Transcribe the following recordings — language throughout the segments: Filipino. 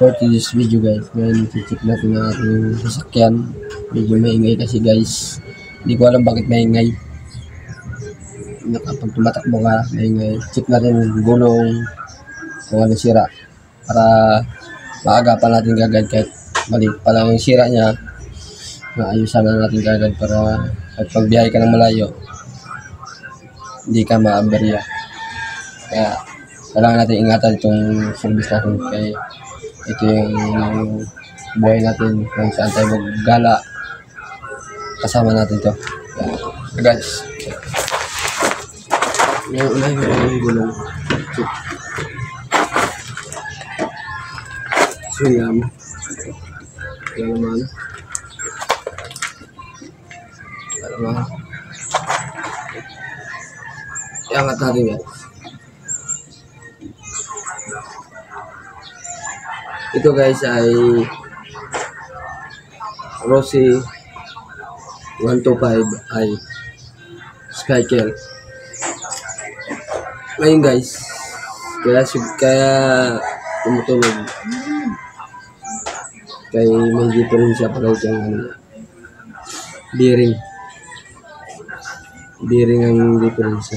for today's video guys. Ngayon check natin ang ating sasakyan. Medyo maingay kasi guys. Hindi ko alam bakit maingay. Kapag tumatakbo ka, maingay. Check natin yung gulong kung ano sira. Para maagapan natin kagad kahit mali pa lang yung sira niya. Maayusan na natin kagad para kahit pagbiyahe ka ng malayo, hindi ka maaberya. Kaya kailangan natin ingatan itong service natin. Kaya ito yung buhay natin kung saan tayo maggala. Kasama natin ito. Guys, ngayon unahin ko yung gulong. So yan. Yan naman. Iangat natin yan. Ito guys ay Rossi 125i Skykel. Ngayon guys, kaya tumutunog. Kaya may diferensya pala itong bearing. Bearing ang diferensya.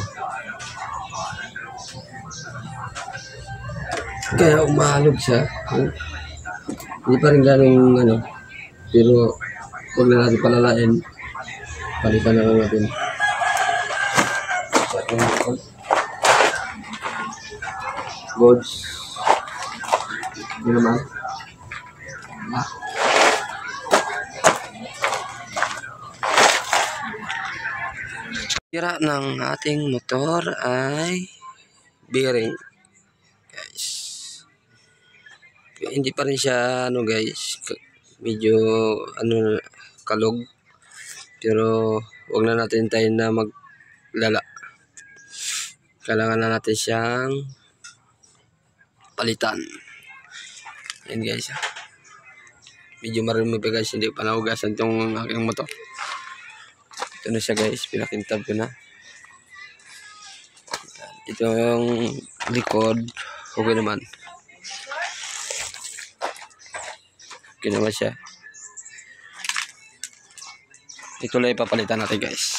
Kaya umahalog siya. Hindi pa rin ganong pero huwag na natin palalain. Palitan na lang natin. Gods. Hindi naman. Sira ng ating motor ay bearing. Guys. Hindi pa rin siya guys. Medyo kalog. Pero wag na natin tayo na maglala. Kailangan na natin siyang palitan. Yan guys. Medyo marumi pa guys. Hindi pa nahugasan itong aking motor. Ito na siya guys. Pinakintab ko na. Ito yung likod. Okay naman. Okay naman siya. Ito lang ipapalitan natin guys.